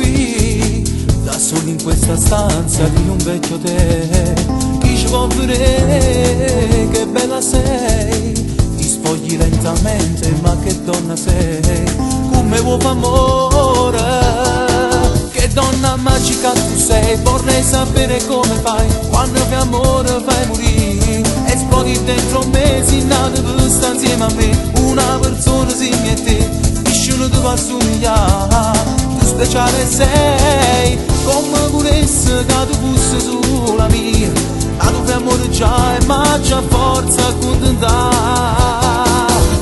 qui, da soli in questa stanza di un vecchio tè. Chi ci può vedere che bella sei, ti spogli lentamente, ma che donna sei, come vuoi amore. Che donna magica tu sei, vorrei sapere come fai, quando per amore fai morire, esplodi dentro me, si nato per stare insieme a me, una persona simile a te, nessuno ti va a somigliare, tu speciale sei, come volesse che tu fossi sulla mia, ma tu per amore già e maggia forza a contentare.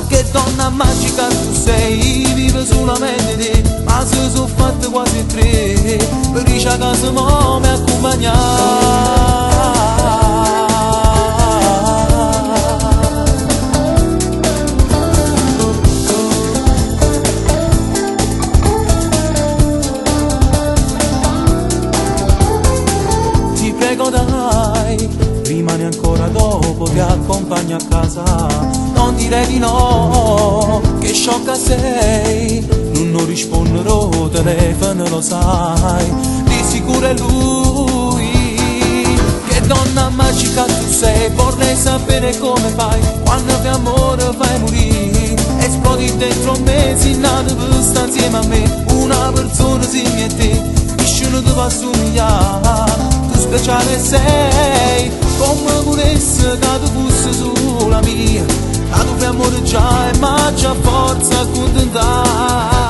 Che donna magica tu sei, vive solamente te, ma se sono fatte quasi tre, per dice a casa mo mi accompagnare. Ti prego dai, rimani ancora dopo, ti accompagno a casa. Non dire di no, che sciocca sei, non risponderò, telefono lo sai, di sicuro è lui. Che donna magica tu sei, vorrei sapere come fai, quando per amore fai morire, esplodi dentro me, si nato per stare insieme a me, una persona simile a te, nessuno ti va a somigliare, tu speciale sei, come volesse che tu fossi sulla mia, ma tu per amore già e maggia forza a contentare.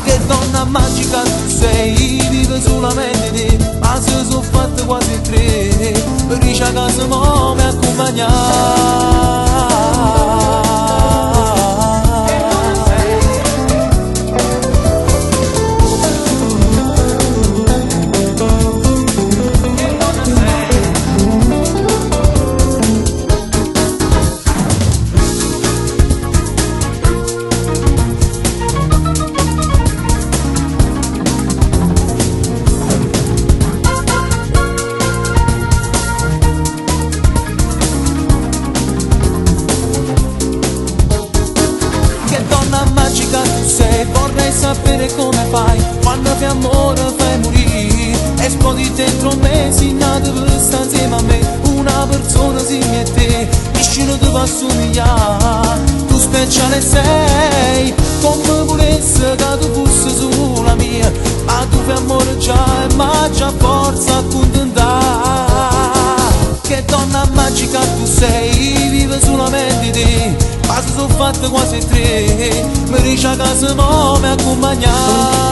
Che donna magica tu sei, vive solamente te, ma se sono fatte quasi tre, per dice a casa mo mi accompagnare. Magica tu sei, vorrei sapere come fai, quando per amore fai morire, esplodi dentro me, si nato per stare insieme a me, una persona simile a te, nessuno ti va a somigliare, tu speciale sei, come volesse che tu fossi sulla mia, ma tu per amore già e maggia forza a contentare. Che donna magica tu sei, vive solamente te, ma se sono fatte quasi tre, mi dice a casa mo mi accompagnare.